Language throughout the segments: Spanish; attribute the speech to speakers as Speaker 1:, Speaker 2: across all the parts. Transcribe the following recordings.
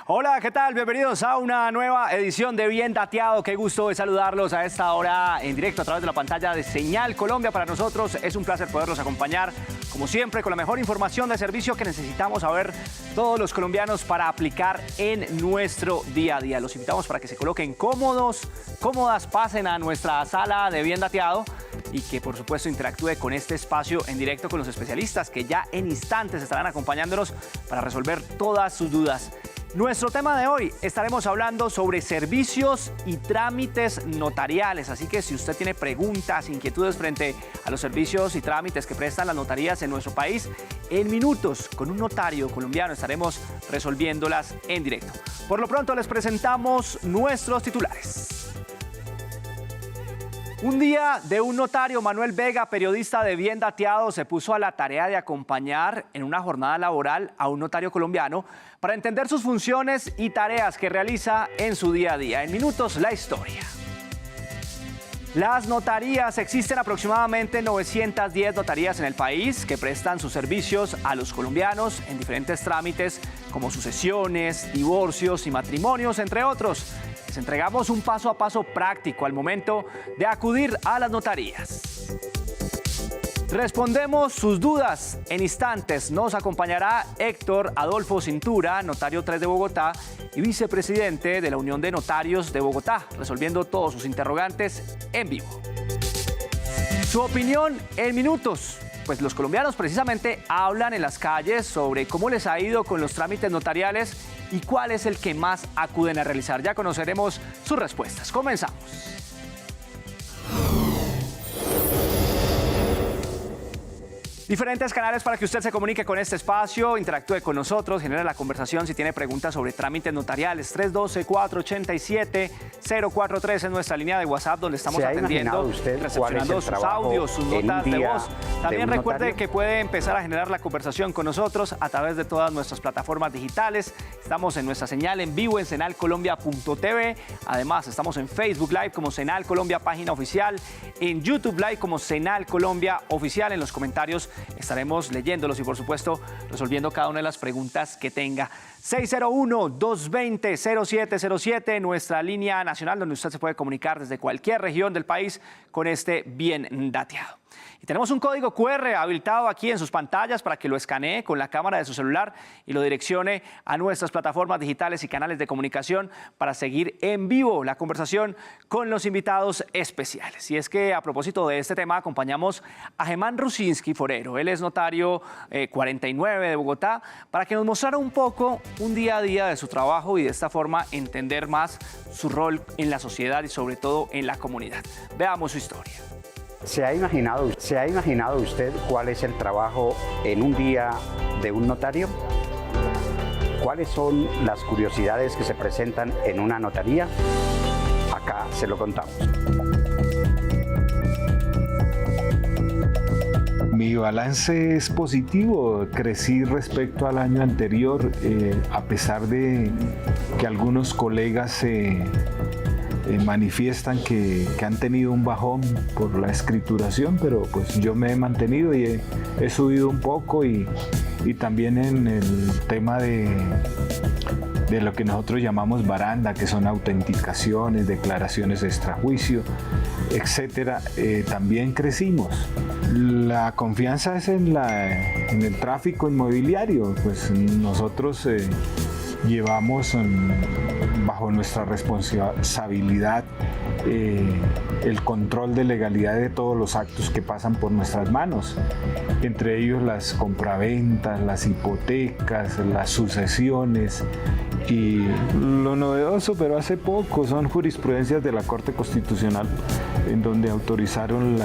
Speaker 1: Hola, ¿qué tal? Bienvenidos a una nueva edición de Bien Dateado. Qué gusto de saludarlos a esta hora en directo a través de la pantalla de Señal Colombia. Para nosotros es un placer poderlos acompañar, como siempre, con la mejor información de servicio que necesitamos saber todos los colombianos para aplicar en nuestro día a día. Los invitamos para que se coloquen cómodas, pasen a nuestra sala de Bien Dateado y que, por supuesto, interactúe con este espacio en directo con los especialistas que ya en instantes estarán acompañándonos para resolver todas sus dudas. Nuestro tema de hoy, estaremos hablando sobre servicios y trámites notariales, así que si usted tiene preguntas, inquietudes frente a los servicios y trámites que prestan las notarías en nuestro país, en minutos con un notario colombiano estaremos resolviéndolas en directo. Por lo pronto les presentamos nuestros titulares. Un día de un notario, Manuel Vega, periodista de Bien Dateado, se puso a la tarea de acompañar en una jornada laboral a un notario colombiano para entender sus funciones y tareas que realiza en su día a día. En minutos, la historia. Las notarías, existen aproximadamente 910 notarías en el país que prestan sus servicios a los colombianos en diferentes trámites como sucesiones, divorcios y matrimonios, entre otros. Les entregamos un paso a paso práctico al momento de acudir a las notarías. Respondemos sus dudas en instantes. Nos acompañará Héctor Adolfo Cintura, notario 3 de Bogotá y vicepresidente de la Unión de Notarios de Bogotá, resolviendo todos sus interrogantes en vivo. Su opinión en minutos. Pues los colombianos precisamente hablan en las calles sobre cómo les ha ido con los trámites notariales y cuál es el que más acuden a realizar. Ya conoceremos sus respuestas. Comenzamos. Diferentes canales para que usted se comunique con este espacio, interactúe con nosotros, genere la conversación si tiene preguntas sobre trámites notariales. 312-487-043 es nuestra línea de WhatsApp donde estamos atendiendo, recepcionando sus audios, sus notas de voz. También recuerde que puede empezar a generar la conversación con nosotros a través de todas nuestras plataformas digitales. Estamos en nuestra señal en vivo en senalcolombia.tv. Además, estamos en Facebook Live como Senal Colombia, página oficial. En YouTube Live como Senal Colombia Oficial. En los comentarios estaremos leyéndolos y, por supuesto, resolviendo cada una de las preguntas que tenga. 601-220-0707, nuestra línea nacional donde usted se puede comunicar desde cualquier región del país con este Bien Dateado. Y tenemos un código QR habilitado aquí en sus pantallas para que lo escanee con la cámara de su celular y lo direccione a nuestras plataformas digitales y canales de comunicación para seguir en vivo la conversación con los invitados especiales. Y es que a propósito de este tema acompañamos a Germán Rusinski Forero. Él es notario 49 de Bogotá para que nos mostrara un poco un día a día de su trabajo y de esta forma entender más su rol en la sociedad y sobre todo en la comunidad. Veamos su historia.
Speaker 2: ¿Se ha imaginado usted cuál es el trabajo en un día de un notario? ¿Cuáles son las curiosidades que se presentan en una notaría? Acá se lo contamos.
Speaker 3: Mi balance es positivo, crecí respecto al año anterior, a pesar de que algunos colegas manifiestan que han tenido un bajón por la escrituración, pero pues yo me he mantenido y he subido un poco y también en el tema de lo que nosotros llamamos baranda, que son autenticaciones, declaraciones de extrajuicio, etcétera, también crecimos. La confianza es en el tráfico inmobiliario, pues nosotros llevamos bajo nuestra responsabilidad el control de legalidad de todos los actos que pasan por nuestras manos, entre ellos las compraventas, las hipotecas, las sucesiones y lo novedoso, pero hace poco, son jurisprudencias de la Corte Constitucional en donde autorizaron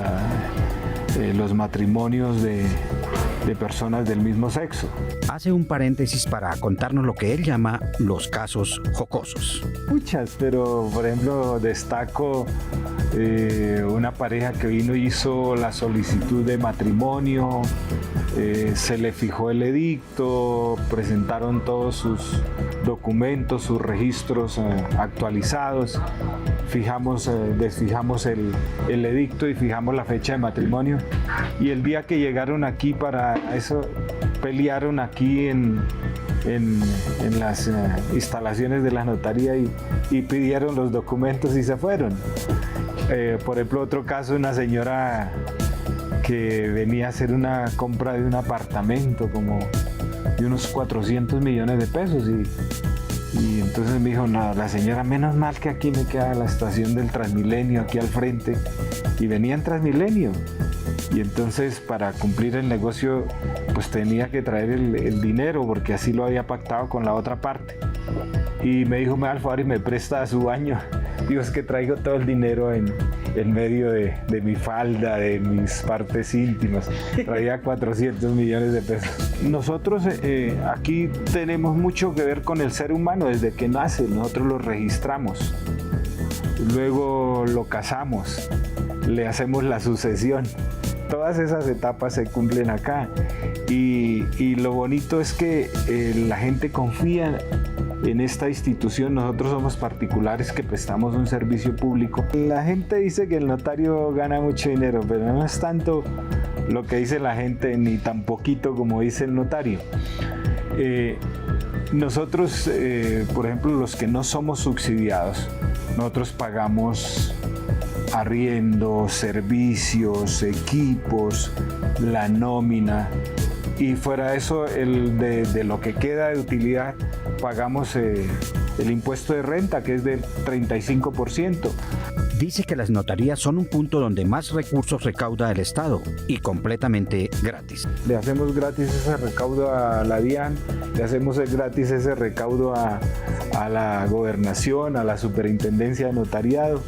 Speaker 3: los matrimonios de personas del mismo sexo.
Speaker 2: Hace un paréntesis para contarnos lo que él llama los casos jocosos.
Speaker 3: Muchas, pero por ejemplo destaco una pareja que vino y hizo la solicitud de matrimonio, se le fijó el edicto, presentaron todos sus documentos, sus registros actualizados, desfijamos el edicto y fijamos la fecha de matrimonio, y el día que llegaron aquí para eso pelearon aquí en las instalaciones de la notaría y pidieron los documentos y se fueron. Por ejemplo, otro caso, una señora que venía a hacer una compra de un apartamento como de unos 400 millones de pesos y entonces me dijo, no, la señora, menos mal que aquí me queda la estación del Transmilenio aquí al frente, y venía en Transmilenio. Y entonces para cumplir el negocio pues tenía que traer el dinero porque así lo había pactado con la otra parte. Y me dijo, me da el favor y me presta a su baño. Digo, es que traigo todo el dinero en medio de mi falda, de mis partes íntimas. Traía 400 millones de pesos. Nosotros aquí tenemos mucho que ver con el ser humano desde que nace. Nosotros lo registramos, luego lo casamos, le hacemos la sucesión. Todas esas etapas se cumplen acá y lo bonito es que la gente confía en esta institución. Nosotros somos particulares que prestamos un servicio público. La gente dice que el notario gana mucho dinero, pero no es tanto lo que dice la gente ni tan poquito como dice el notario. Nosotros, por ejemplo, los que no somos subsidiados, nosotros pagamos arriendo, servicios, equipos, la nómina, y fuera de eso, de lo que queda de utilidad, pagamos el impuesto de renta, que es del 35%.
Speaker 2: Dice que las notarías son un punto donde más recursos recauda el Estado y completamente gratis.
Speaker 3: Le hacemos gratis ese recaudo a la DIAN, le hacemos gratis ese recaudo a la gobernación, a la superintendencia de notariado.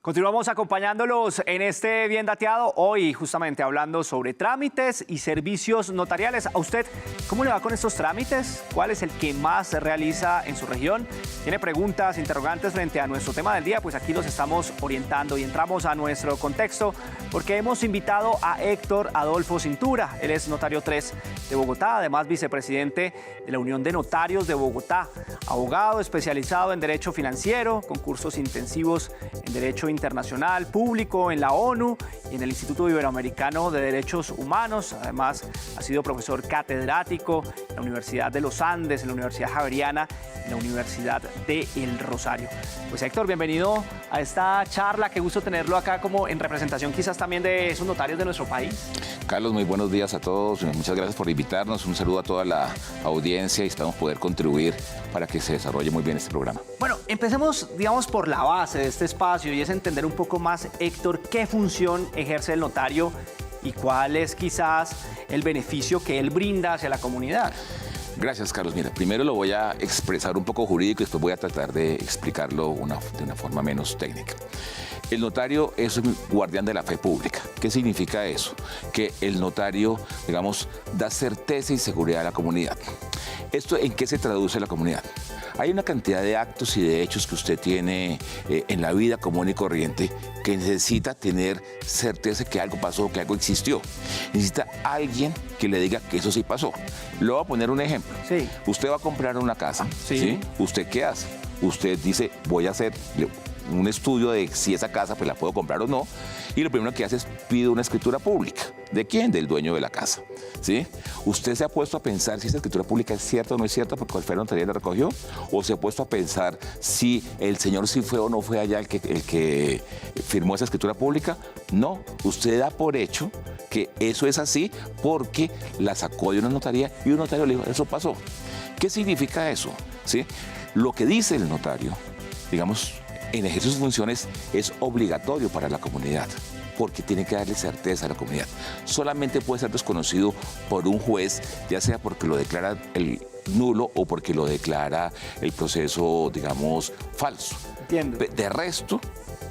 Speaker 1: Continuamos acompañándolos en este Bien Dateado, hoy justamente hablando sobre trámites y servicios notariales. ¿A usted cómo le va con estos trámites? ¿Cuál es el que más se realiza en su región? ¿Tiene preguntas, interrogantes frente a nuestro tema del día? Pues aquí los estamos orientando y entramos a nuestro contexto porque hemos invitado a Héctor Adolfo Cintura. Él es notario 3 de Bogotá, además vicepresidente de la Unión de Notarios de Bogotá, abogado especializado en Derecho Financiero, con cursos intensivos en Derecho Internacional, Público en la ONU y en el Instituto Iberoamericano de Derechos Humanos. Además, ha sido profesor catedrático en la Universidad de los Andes, en la Universidad Javeriana, en la Universidad de El Rosario. Pues Héctor, bienvenido a esta charla. Qué gusto tenerlo acá como en representación quizás también de esos notarios de nuestro país.
Speaker 4: Carlos, muy buenos días a todos. Muchas gracias por invitarnos. Un saludo a toda la audiencia y esperamos poder contribuir para que se desarrolle muy bien este programa.
Speaker 1: Bueno, empecemos, digamos, por la base de este espacio y es entender un poco más, Héctor, qué función ejerce el notario y cuál es quizás el beneficio que él brinda hacia la comunidad.
Speaker 4: Gracias, Carlos. Mira, primero lo voy a expresar un poco jurídico y después voy a tratar de explicarlo de una forma menos técnica. El notario es un guardián de la fe pública. ¿Qué significa eso? Que el notario, digamos, da certeza y seguridad a la comunidad. ¿Esto en qué se traduce en la comunidad? Hay una cantidad de actos y de hechos que usted tiene en la vida común y corriente que necesita tener certeza que algo pasó, que algo existió. Necesita alguien que le diga que eso sí pasó. Le voy a poner un ejemplo.
Speaker 1: Sí.
Speaker 4: Usted va a comprar una casa.
Speaker 1: Sí.
Speaker 4: ¿Usted qué hace? Usted dice, voy a hacer un estudio de si esa casa pues la puedo comprar o no, y lo primero que hace es pide una escritura pública. ¿De quién? Del dueño de la casa. ¿Sí? ¿Usted se ha puesto a pensar si esa escritura pública es cierta o no es cierta porque el notaría la recogió? ¿O se ha puesto a pensar si el señor sí fue o no fue allá el que firmó esa escritura pública? No, usted da por hecho que eso es así porque la sacó de una notaría y un notario le dijo, eso pasó. ¿Qué significa eso? ¿Sí? Lo que dice el notario, digamos, en ejercicio de sus funciones es obligatorio para la comunidad, porque tiene que darle certeza a la comunidad. Solamente puede ser desconocido por un juez, ya sea porque lo declara el nulo o porque lo declara el proceso, digamos, falso.
Speaker 1: Entiendo.
Speaker 4: De resto,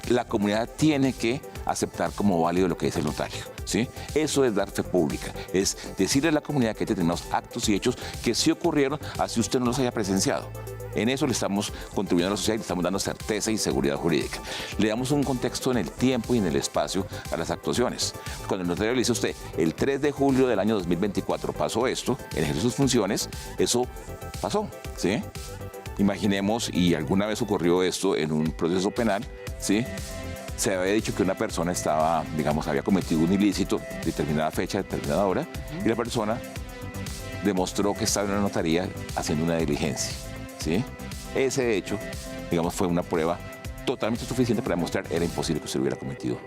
Speaker 4: la comunidad tiene que aceptar como válido lo que dice el notario, ¿sí? Eso es dar fe pública, es decirle a la comunidad que hay determinados actos y hechos que sí ocurrieron, así usted no los haya presenciado. En eso le estamos contribuyendo a la sociedad y le estamos dando certeza y seguridad jurídica. Le damos un contexto en el tiempo y en el espacio a las actuaciones. Cuando el notario le dice a usted, el 3 de julio del año 2024 pasó esto, en ejercicio de sus funciones, eso pasó, ¿sí? Imaginemos, y alguna vez ocurrió esto en un proceso penal, ¿sí? Se había dicho que una persona estaba, digamos, había cometido un ilícito, determinada fecha, determinada hora, y la persona demostró que estaba en una notaría haciendo una diligencia, ¿sí? Ese hecho, digamos, fue una prueba totalmente suficiente para demostrar que era imposible que usted hubiera cometido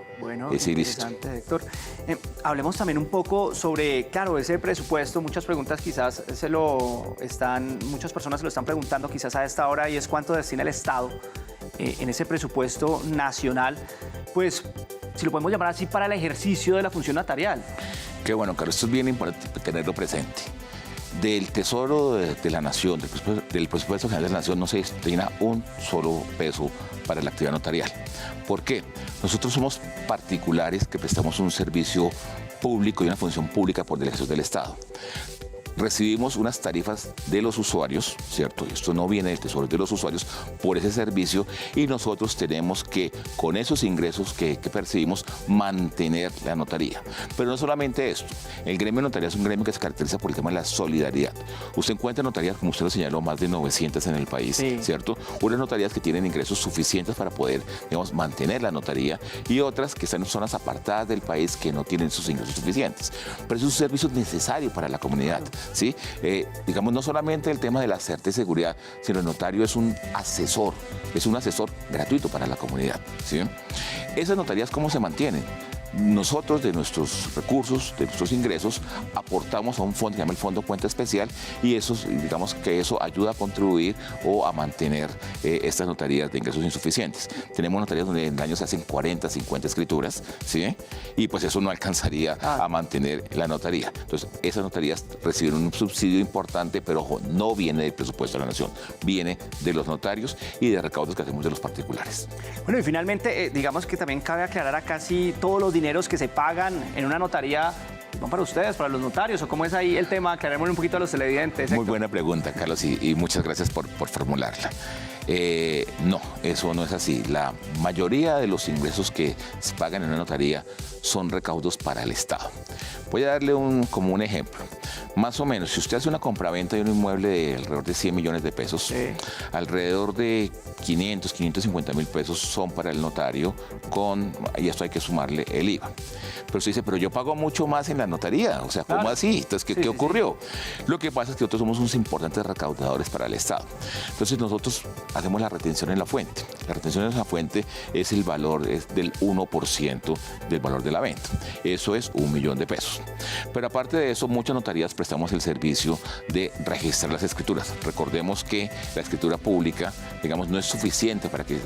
Speaker 4: ese ilícito.
Speaker 1: Interesante, Héctor. Hablemos también un poco sobre, claro, ese presupuesto. Muchas preguntas quizás muchas personas se lo están preguntando quizás a esta hora, y es cuánto destina el Estado en ese presupuesto nacional, pues, si lo podemos llamar así, para el ejercicio de la función notarial.
Speaker 4: Qué bueno, Carlos, esto es bien importante tenerlo presente. Del Tesoro de la Nación, del presupuesto general de la Nación, no se destina un solo peso para la actividad notarial. ¿Por qué? Nosotros somos particulares que prestamos un servicio público y una función pública por delegación del Estado. Recibimos unas tarifas de los usuarios, ¿cierto? Esto no viene del Tesoro, de los usuarios por ese servicio, y nosotros tenemos que, con esos ingresos que percibimos, mantener la notaría. Pero no solamente esto, el gremio notarial es un gremio que se caracteriza por el tema de la solidaridad. Usted encuentra notarías, como usted lo señaló, más de 900 en el país, sí, ¿cierto? Unas notarías que tienen ingresos suficientes para poder, digamos, mantener la notaría, y otras que están en zonas apartadas del país que no tienen esos ingresos suficientes. Pero es un servicio necesario para la comunidad. ¿Sí? Digamos, no solamente el tema de la certeza y seguridad, sino el notario es un asesor gratuito para la comunidad, ¿sí? Esas notarías, ¿cómo se mantienen? Nosotros, de nuestros recursos, de nuestros ingresos, aportamos a un fondo que se llama el Fondo Cuenta Especial, y eso, digamos que eso ayuda a contribuir o a mantener estas notarías de ingresos insuficientes. Tenemos notarías donde en el año se hacen 40, 50 escrituras, ¿sí? Y pues eso no alcanzaría a mantener la notaría. Entonces, esas notarías reciben un subsidio importante, pero ojo, no viene del presupuesto de la Nación, viene de los notarios y de recaudos que hacemos de los particulares.
Speaker 1: Bueno, y finalmente, digamos que también cabe aclarar acá si todos los dineros que se pagan en una notaría van para ustedes, para los notarios, o cómo es ahí el tema. Aclarémosle un poquito a los televidentes.
Speaker 4: Muy buena pregunta, Carlos, y muchas gracias por formularla. No, eso no es así. La mayoría de los ingresos que se pagan en una notaría son recaudos para el Estado. Voy a darle como un ejemplo. Más o menos, si usted hace una compraventa de un inmueble de alrededor de 100 millones de pesos, sí, alrededor de 500, 550 mil pesos son para el notario, y esto hay que sumarle el IVA. Pero usted dice, pero yo pago mucho más en la notaría, o sea, ¿cómo
Speaker 1: claro
Speaker 4: así? Entonces, ¿qué ocurrió? Lo que pasa es que nosotros somos unos importantes recaudadores para el Estado. Entonces, nosotros hacemos la retención en la fuente. La retención en la fuente es el valor del 1% del valor de la venta. Eso es 1 millón de pesos. Pero aparte de eso, muchas notarías prestamos el servicio de registrar las escrituras. Recordemos que la escritura pública, digamos, no es suficiente para que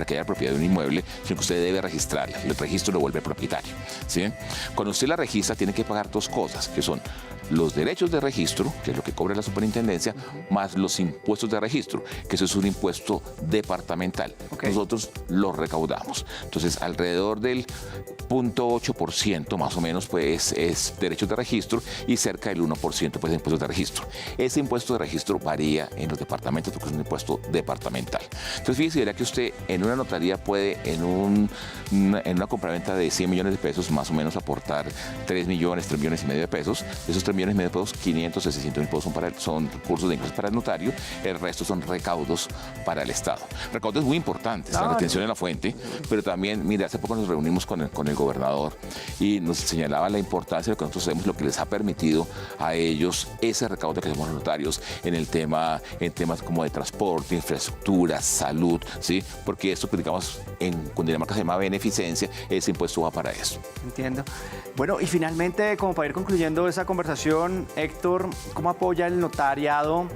Speaker 4: haya propiedad de un inmueble, sino que usted debe registrarla. El registro lo vuelve propietario, ¿sí? Cuando usted la registra, tiene que pagar dos cosas, que son los derechos de registro, que es lo que cobra la superintendencia, más los impuestos de registro, que eso es un impuesto departamental. Okay. Nosotros lo recaudamos. Entonces, alrededor del 0.8% más o menos pues es derechos de registro, y cerca del 1% pues de impuestos de registro. Ese impuesto de registro varía en los departamentos porque es un impuesto departamental. Entonces, fíjese, verá que usted en una notaría puede en una compraventa de 100 millones de pesos más o menos aportar 3 millones y medio de pesos. De esos 3 millones y medio de pesos, 500 a 600 mil pesos son recursos de ingresos para el notario, el resto son recaudos para el Estado. Recaudos muy importantes, la retención en la fuente, pero también, mire, hace poco nos reunimos con el gobernador y nos señalaba la importancia de lo que nosotros hacemos, lo que les ha permitido a ellos ese recaudo que hacemos los notarios en temas como de transporte, infraestructura, salud, ¿sí? Porque esto, digamos, en Cundinamarca se llama beneficencia, ese impuesto va para eso.
Speaker 1: Entiendo. Bueno, y finalmente, como para ir concluyendo esa conversación, Héctor, ¿cómo apoya el notariado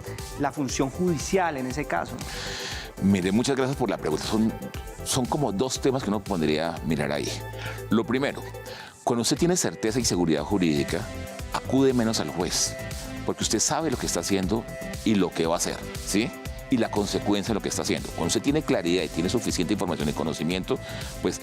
Speaker 1: la función judicial en ese caso?
Speaker 4: Mire, muchas gracias por la pregunta. Son como dos temas que uno podría mirar ahí. Lo primero, cuando usted tiene certeza y seguridad jurídica, acude menos al juez, porque usted sabe lo que está haciendo y lo que va a hacer, ¿sí? y la consecuencia de lo que está haciendo. Cuando usted tiene claridad y tiene suficiente información y conocimiento, pues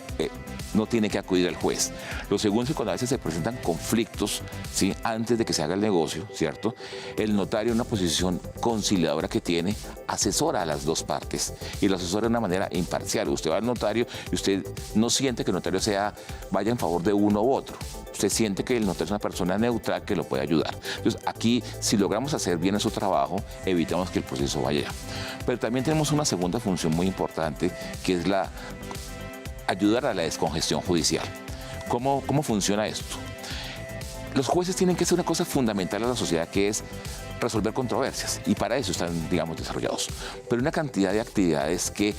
Speaker 4: no tiene que acudir al juez. Lo segundo es que cuando a veces se presentan conflictos, ¿sí?, antes de que se haga el negocio, ¿cierto?, el notario, en una posición conciliadora que tiene, asesora a las dos partes y lo asesora de una manera imparcial. Usted va al notario y usted no siente que el notario vaya en favor de uno u otro. Usted siente que el notario es una persona neutral que lo puede ayudar. Entonces, aquí, si logramos hacer bien nuestro trabajo, evitamos que el proceso vaya. Pero también tenemos una segunda función muy importante, que es la ayudar a la descongestión judicial. ¿Cómo funciona esto? Los jueces tienen que hacer una cosa fundamental a la sociedad, que es resolver controversias, y para eso están, digamos, desarrollados. Pero una cantidad de actividades que,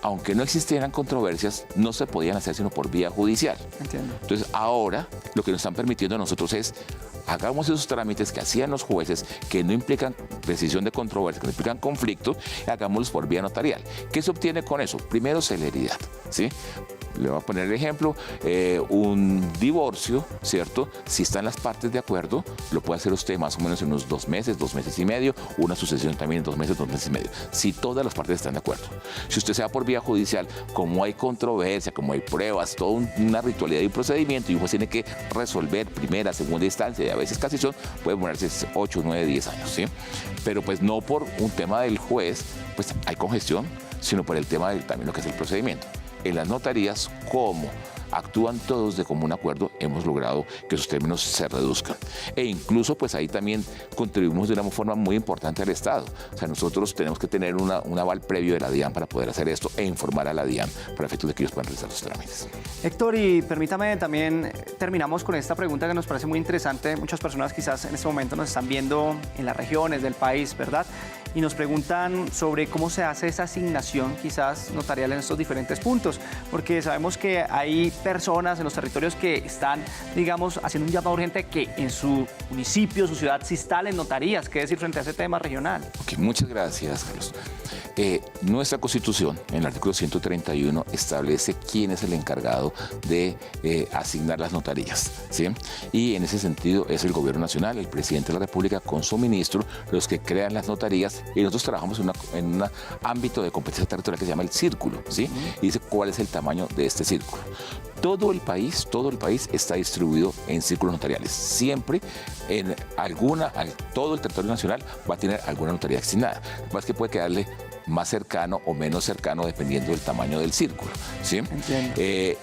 Speaker 4: aunque no existieran controversias, no se podían hacer sino por vía judicial.
Speaker 1: Entiendo.
Speaker 4: Entonces, ahora lo que nos están permitiendo a nosotros es hagamos esos trámites que hacían los jueces, que no implican decisión de controversia, que no implican conflicto, y hagámoslos por vía notarial. ¿Qué se obtiene con eso? Primero, celeridad, ¿sí? Le voy a poner el ejemplo, un divorcio, ¿cierto? Si están las partes de acuerdo, lo puede hacer usted más o menos en unos 2 meses, 2 meses y medio, una sucesión también en 2 meses, 2 meses y medio, si todas las partes están de acuerdo. Si usted se va por vía judicial, como hay controversia, como hay pruebas, toda una ritualidad y un procedimiento, y un juez tiene que resolver primera, segunda instancia, y a veces cassación, puede demorarse 8, 9, 10 años, ¿sí? Pero pues no por un tema del juez, pues hay congestión, sino por el tema del también lo que es el procedimiento. En las notarías, como actúan todos de común acuerdo, hemos logrado que esos términos se reduzcan. E incluso, pues ahí también contribuimos de una forma muy importante al Estado. O sea, nosotros tenemos que tener un aval previo de la DIAN para poder hacer esto e informar a la DIAN para efectos de que ellos puedan realizar los trámites.
Speaker 1: Héctor, y permítame también, terminamos con esta pregunta que nos parece muy interesante. Muchas personas quizás en este momento nos están viendo en las regiones del país, ¿verdad? Y nos preguntan sobre cómo se hace esa asignación quizás notarial en estos diferentes puntos, porque sabemos que hay personas en los territorios que están, digamos, haciendo un llamado urgente que en su municipio, su ciudad, se instalen notarías. ¿Qué decir frente a ese tema regional?
Speaker 4: Ok, muchas gracias, Carlos. Nuestra Constitución, en el artículo 131, establece quién es el encargado de asignar las notarías, ¿sí? Y en ese sentido es el Gobierno Nacional, el Presidente de la República, con su ministro, los que crean las notarías, y nosotros trabajamos en un ámbito de competencia territorial que se llama el círculo, ¿sí? Y dice cuál es el tamaño de este círculo. Todo el país está distribuido en círculos notariales. Siempre en todo el territorio nacional va a tener alguna notaría asignada. Lo que pasa es que puede quedarle más cercano o menos cercano dependiendo del tamaño del círculo, ¿sí?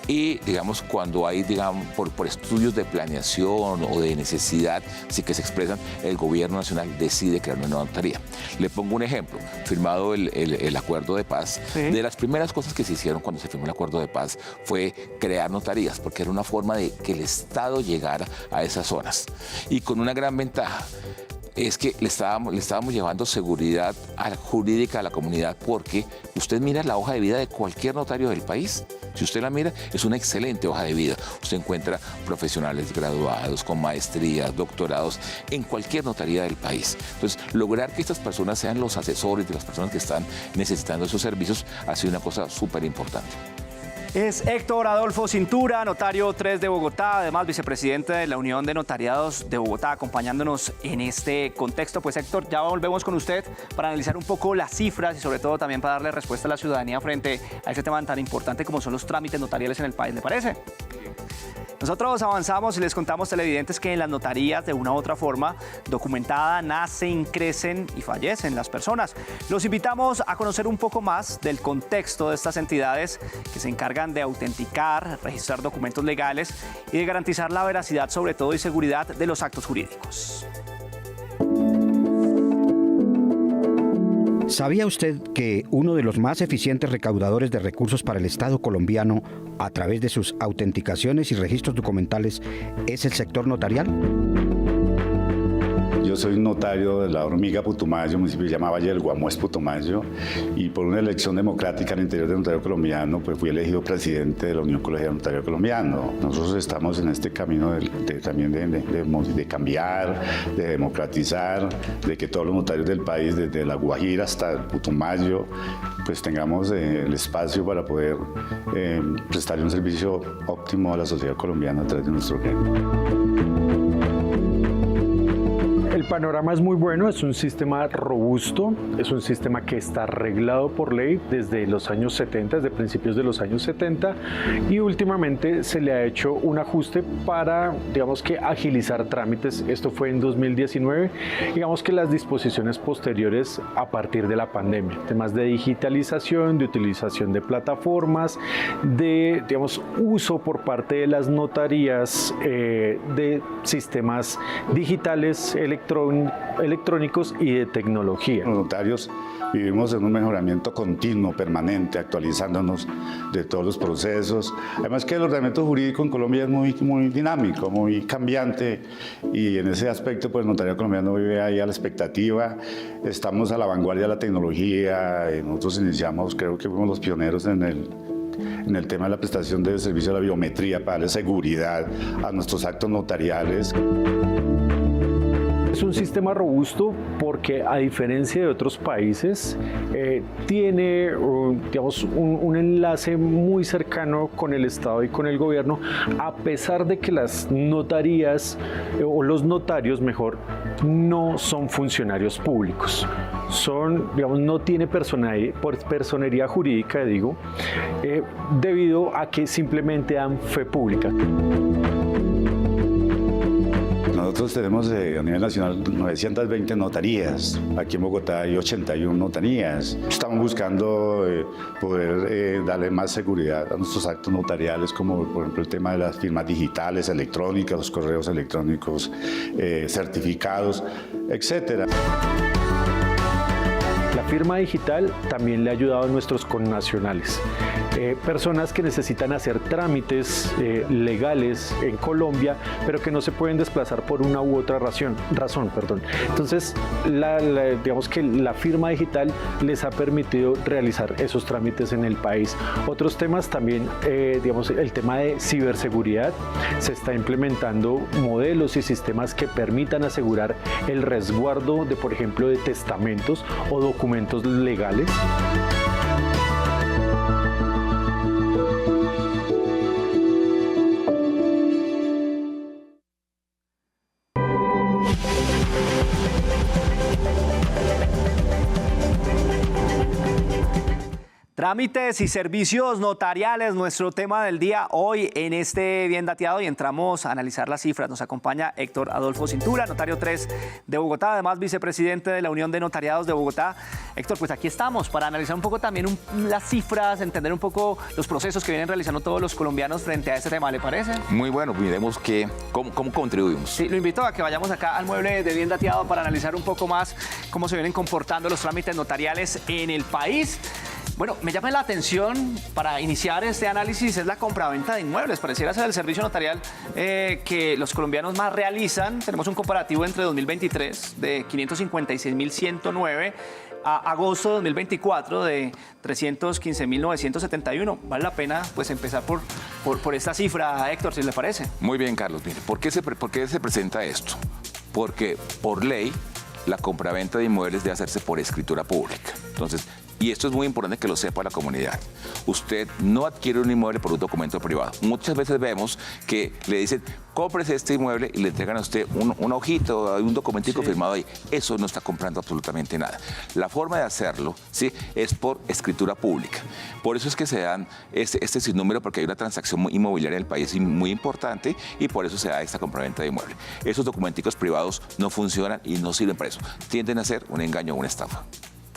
Speaker 4: Y digamos, cuando hay, digamos, por estudios de planeación o de necesidad, sí que se expresan, el Gobierno Nacional decide crear una notaría. Le pongo un ejemplo, firmado el acuerdo de paz. ¿Sí? De las primeras cosas que se hicieron cuando se firmó el acuerdo de paz fue crear notarías, porque era una forma de que el Estado llegara a esas zonas. Y con una gran ventaja, es que le estábamos llevando seguridad jurídica a la comunidad, porque usted mira la hoja de vida de cualquier notario del país. Si usted la mira, es una excelente hoja de vida. Usted encuentra profesionales graduados, con maestrías, doctorados, en cualquier notaría del país. Entonces, lograr que estas personas sean los asesores de las personas que están necesitando esos servicios ha sido una cosa súper importante.
Speaker 1: Es Héctor Adolfo Cintura, notario 3 de Bogotá, además vicepresidente de la Unión de Notariados de Bogotá, acompañándonos en este contexto. Pues Héctor, ya volvemos con usted para analizar un poco las cifras y sobre todo también para darle respuesta a la ciudadanía frente a este tema tan importante como son los trámites notariales en el país. ¿Le parece? Nosotros avanzamos y les contamos, televidentes, que en las notarías, de una u otra forma documentada, nacen, crecen y fallecen las personas. Los invitamos a conocer un poco más del contexto de estas entidades que se encargan de autenticar, registrar documentos legales y de garantizar la veracidad, sobre todo, y seguridad de los actos jurídicos.
Speaker 2: ¿Sabía usted que uno de los más eficientes recaudadores de recursos para el Estado colombiano a través de sus autenticaciones y registros documentales es el sector notarial?
Speaker 5: Yo soy notario de la Hormiga Putumayo, municipio que se llama Valle del Guamués, Putumayo, y por una elección democrática al interior del notario colombiano, pues fui elegido presidente de la Unión Colegial de Notario Colombiano. Nosotros estamos en este camino también de cambiar, de democratizar, de que todos los notarios del país, desde La Guajira hasta el Putumayo, pues tengamos el espacio para poder prestarle un servicio óptimo a la sociedad colombiana a través de nuestro gremio.
Speaker 2: El
Speaker 6: panorama es muy bueno, es un sistema robusto, es un sistema que está arreglado por ley desde los años 70, desde principios de los años 70, y últimamente se le ha hecho un ajuste para, digamos que, agilizar trámites. Esto fue en 2019, digamos que las disposiciones posteriores a partir de la pandemia, temas de digitalización, de utilización de plataformas, de, digamos, uso por parte de las notarías de sistemas digitales, electrónicos y de tecnología.
Speaker 5: Los notarios vivimos en un mejoramiento continuo, permanente, actualizándonos de todos los procesos. Además que el ordenamiento jurídico en Colombia es muy dinámico, muy cambiante, y en ese aspecto pues el notario colombiano vive ahí a la expectativa. Estamos a la vanguardia de la tecnología. Nosotros iniciamos, creo que fuimos los pioneros en el tema de la prestación de servicio de la biometría para darle seguridad a nuestros actos notariales.
Speaker 6: Es un sistema robusto porque, a diferencia de otros países, tiene, digamos, un enlace muy cercano con el Estado y con el gobierno, a pesar de que las notarías, o los notarios mejor, no son funcionarios públicos. Son, digamos, no tiene personería jurídica, digo, debido a que simplemente dan fe pública.
Speaker 5: Nosotros tenemos a nivel nacional 920 notarías. Aquí en Bogotá hay 81 notarías. Estamos buscando poder darle más seguridad a nuestros actos notariales, como por ejemplo el tema de las firmas digitales, electrónicas, los correos electrónicos, certificados, etcétera.
Speaker 6: La firma digital también le ha ayudado a nuestros connacionales, personas que necesitan hacer trámites legales en Colombia, pero que no se pueden desplazar por una u otra razón. Entonces, digamos que la firma digital les ha permitido realizar esos trámites en el país. Otros temas también, digamos, el tema de ciberseguridad. Se está implementando modelos y sistemas que permitan asegurar el resguardo de, por ejemplo, de testamentos o documentos legales.
Speaker 1: Trámites y servicios notariales, nuestro tema del día hoy en este Bien Dateado, y entramos a analizar las cifras. Nos acompaña Héctor Adolfo Cintura, notario 3 de Bogotá, además vicepresidente de la Unión de Notariados de Bogotá. Héctor, pues aquí estamos para analizar un poco también las cifras, entender un poco los procesos que vienen realizando todos los colombianos frente a este tema, ¿le parece?
Speaker 4: Muy bueno, miremos cómo contribuimos.
Speaker 1: Sí, lo invito a que vayamos acá al mueble de Bien Dateado para analizar un poco más cómo se vienen comportando los trámites notariales en el país. Bueno, me llama la atención para iniciar este análisis es la compraventa de inmuebles. Pareciera ser el servicio notarial que los colombianos más realizan. Tenemos un comparativo entre 2023 de 556.109 a agosto de 2024 de 315.971. Vale la pena pues empezar por esta cifra, Héctor, si le parece.
Speaker 4: Muy bien, Carlos. Mire, ¿por qué se presenta esto? Porque por ley la compraventa de inmuebles debe hacerse por escritura pública. Entonces, y esto es muy importante que lo sepa la comunidad. Usted no adquiere un inmueble por un documento privado. Muchas veces vemos que le dicen, cómprese este inmueble y le entregan a usted un hojito, un documentico firmado ahí. Eso no está comprando absolutamente nada. La forma de hacerlo, ¿sí?, es por escritura pública. Por eso es que se dan este sinnúmero, porque hay una transacción inmobiliaria en el país muy importante, y por eso se da esta compraventa de inmueble. Esos documenticos privados no funcionan y no sirven para eso. Tienden a ser un engaño o una estafa.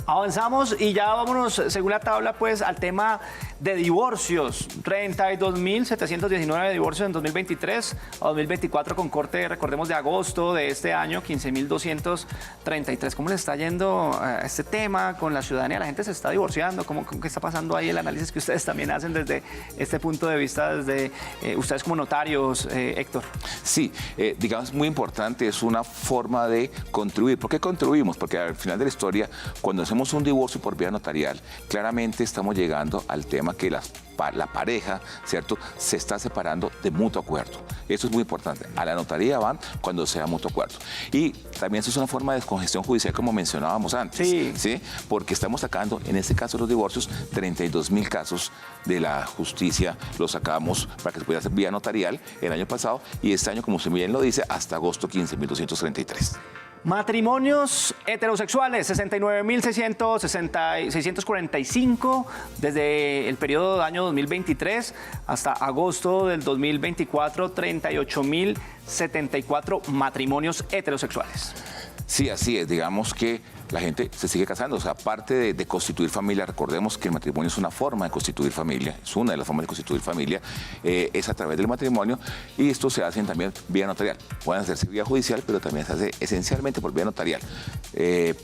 Speaker 1: Avanzamos y ya vámonos, según la tabla, pues al tema de divorcios. 32.719 divorcios en 2023 a 2024 con corte, recordemos, de agosto de este año, 15.233. ¿Cómo le está yendo a este tema con la ciudadanía? ¿La gente se está divorciando? ¿Qué está pasando ahí? El análisis que ustedes también hacen desde este punto de vista, desde ustedes como notarios, Héctor.
Speaker 4: Sí, digamos, muy importante, es una forma de contribuir. ¿Por qué contribuimos? Porque al final de la historia, cuando hacemos un divorcio por vía notarial, claramente estamos llegando al tema que la pareja, ¿cierto?, se está separando de mutuo acuerdo. Eso es muy importante. A la notaría van cuando sea mutuo acuerdo. Y también eso es una forma de descongestión judicial, como mencionábamos antes. ¿Sí? Porque estamos sacando, en este caso los divorcios, 32.000 casos de la justicia, los sacamos para que se pueda hacer vía notarial el año pasado, y este año, como usted bien lo dice, hasta agosto 15.233.
Speaker 1: Matrimonios heterosexuales, 69.645 desde el periodo de año 2023 hasta agosto del 2024, 38.074 matrimonios heterosexuales.
Speaker 4: Sí, así es. Digamos que la gente se sigue casando. O sea, aparte de constituir familia, recordemos que el matrimonio es una forma de constituir familia, es una de las formas de constituir familia, es a través del matrimonio, y esto se hace también vía notarial. Pueden hacerse vía judicial, pero también se hace esencialmente por vía notarial.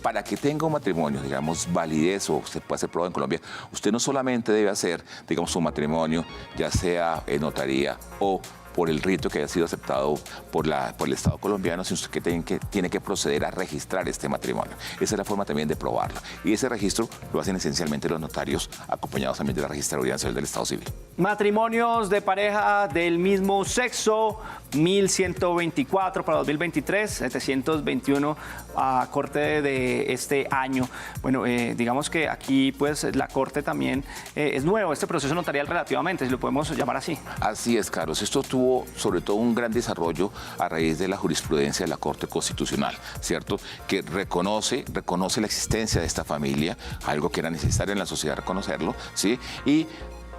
Speaker 4: Para que tenga un matrimonio, digamos, validez o se pueda hacer prueba en Colombia, usted no solamente debe hacer, digamos, su matrimonio, ya sea en notaría o por el rito que haya sido aceptado por el Estado colombiano, sino que tiene que proceder a registrar este matrimonio. Esa es la forma también de probarlo. Y ese registro lo hacen esencialmente los notarios, acompañados también de la Registraduría Nacional del Estado Civil.
Speaker 1: Matrimonios de pareja del mismo sexo, 1.124 para 2023, 721 a corte de este año. Bueno, digamos que aquí pues la corte también es nuevo, este proceso notarial relativamente, si lo podemos llamar así.
Speaker 4: Así es, Carlos. Esto tuvo sobre todo un gran desarrollo a raíz de la jurisprudencia de la Corte Constitucional, ¿cierto? Que reconoce la existencia de esta familia, algo que era necesario en la sociedad reconocerlo, ¿sí? Y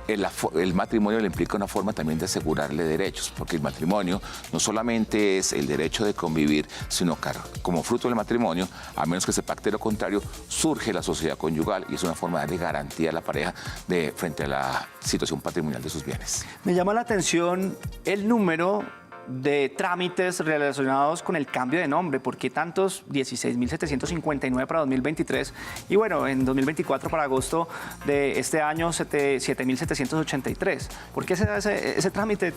Speaker 4: el matrimonio le implica una forma también de asegurarle derechos, porque el matrimonio no solamente es el derecho de convivir, sino que como fruto del matrimonio, a menos que se pacte lo contrario, surge la sociedad conyugal y es una forma de darle garantía a la pareja frente a la situación patrimonial de sus bienes.
Speaker 1: Me llama la atención el número de trámites relacionados con el cambio de nombre. ¿Por qué tantos? 16.759 para 2023 y bueno, en 2024 para agosto de este año 7.783. ¿Por qué se da ese trámite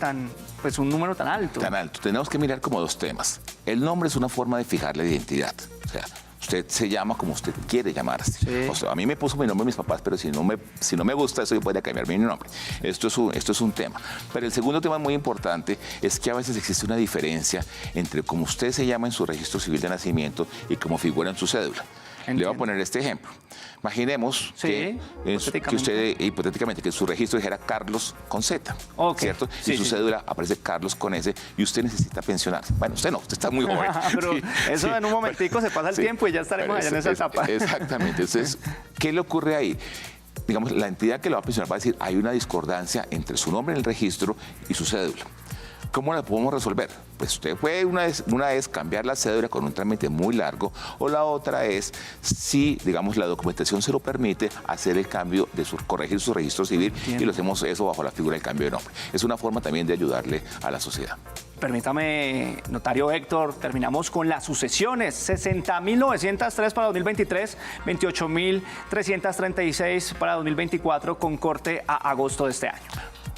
Speaker 1: pues un número tan alto?
Speaker 4: Tan alto. Tenemos que mirar como dos temas. El nombre es una forma de fijar la identidad. O sea, usted se llama como usted quiere llamarse. Sí. O sea, a mí me puso mi nombre mis papás, pero si no me gusta eso, yo podría cambiar mi nombre. Esto es un tema. Pero el segundo tema muy importante es que a veces existe una diferencia entre cómo usted se llama en su registro civil de nacimiento y cómo figura en su cédula. Entiendo. Le voy a poner este ejemplo. Imaginemos que usted, hipotéticamente, que su registro dijera Carlos con Z, ¿cierto? Y su cédula aparece Carlos con S y usted necesita pensionarse. Bueno, usted no, usted está muy joven.
Speaker 1: Pero eso en un momentico se pasa el tiempo y ya estaremos allá en esa etapa.
Speaker 4: Exactamente. Entonces, ¿qué le ocurre ahí? Digamos, la entidad que lo va a pensionar va a decir, hay una discordancia entre su nombre en el registro y su cédula. ¿Cómo la podemos resolver? Pues usted puede una vez cambiar la cédula con un trámite muy largo, o la otra es, si digamos la documentación se lo permite, hacer el cambio corregir su registro civil. Entiendo. Y lo hacemos eso bajo la figura del cambio de nombre. Es una forma también de ayudarle a la sociedad.
Speaker 1: Permítame, notario Héctor, terminamos con las sucesiones. 60.903 para 2023, 28.336 para 2024 con corte a agosto de este año.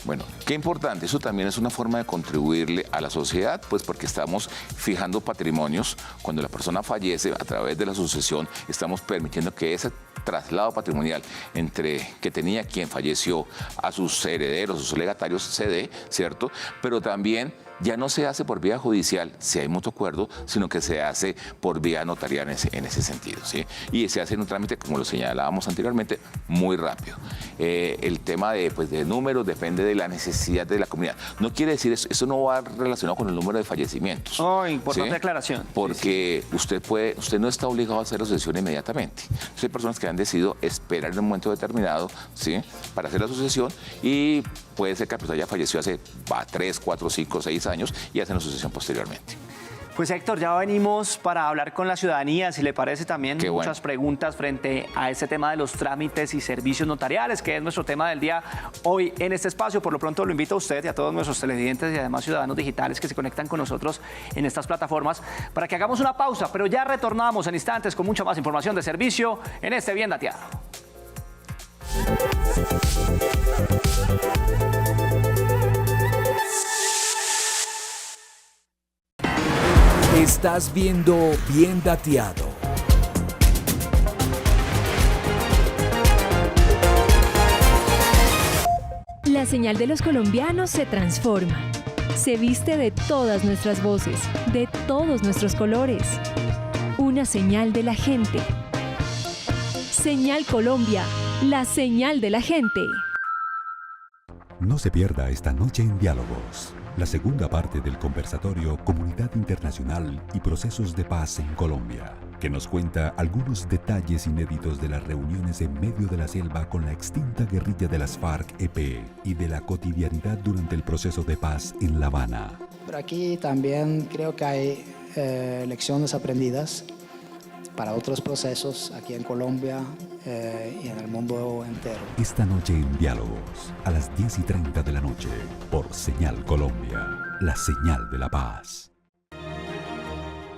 Speaker 4: Bueno, qué importante, eso también es una forma de contribuirle a la sociedad, pues porque estamos fijando patrimonios. Cuando la persona fallece, a través de la sucesión, estamos permitiendo que ese traslado patrimonial que tenía quien falleció a sus herederos, a sus legatarios, se dé, ¿cierto? Pero también ya no se hace por vía judicial, si hay mutuo acuerdo, sino que se hace por vía notarial en ese sentido, ¿sí? Y se hace en un trámite, como lo señalábamos anteriormente, muy rápido. El tema de números depende de la necesidad de la comunidad. No quiere decir eso no va relacionado con el número de fallecimientos.
Speaker 1: Importante aclaración.
Speaker 4: Porque usted no está obligado a hacer la sucesión inmediatamente. Entonces, hay personas que han decidido esperar en un momento determinado, ¿sí?, para hacer la sucesión, y puede ser que la persona ya falleció hace 3, 4, 5, 6 años y hacen la sucesión posteriormente.
Speaker 1: Pues Héctor, ya venimos para hablar con la ciudadanía, si le parece también.
Speaker 4: Qué
Speaker 1: muchas preguntas frente a este tema de los trámites y servicios notariales, que es nuestro tema del día hoy en este espacio. Por lo pronto lo invito a usted y a todos nuestros televidentes y además ciudadanos digitales que se conectan con nosotros en estas plataformas para que hagamos una pausa, pero ya retornamos en instantes con mucha más información de servicio en este Bien Dateado.
Speaker 7: Estás viendo Bien Dateado.
Speaker 8: La señal de los colombianos se transforma. Se viste de todas nuestras voces, de todos nuestros colores. Una señal de la gente. Señal Colombia, la señal de la gente.
Speaker 9: No se pierda esta noche en Diálogos. la segunda parte del conversatorio Comunidad Internacional y Procesos de Paz en Colombia, que nos cuenta algunos detalles inéditos de las reuniones en medio de la selva con la extinta guerrilla de las FARC-EP y de la cotidianidad durante el proceso de paz en La Habana.
Speaker 10: Pero aquí también creo que hay lecciones aprendidas para otros procesos aquí en Colombia y en el mundo entero.
Speaker 9: Esta noche en Diálogos, a las 10:30 de la noche, por Señal Colombia, la señal de la paz.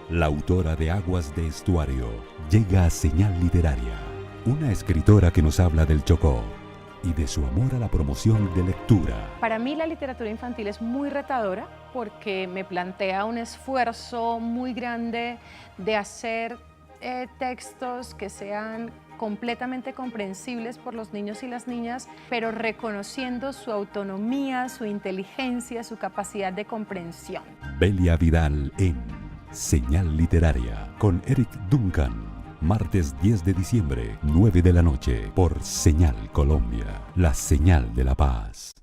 Speaker 9: La autora de Aguas de Estuario llega a Señal Literaria, una escritora que nos habla del Chocó y de su amor a la promoción de lectura.
Speaker 11: Para mí la literatura infantil es muy retadora porque me plantea un esfuerzo muy grande de hacer textos que sean completamente comprensibles por los niños y las niñas, pero reconociendo su autonomía, su inteligencia, su capacidad de comprensión.
Speaker 9: Belia Vidal en Señal Literaria con Eric Duncan, martes 10 de diciembre, 9 de la noche, por Señal Colombia, la señal de la paz.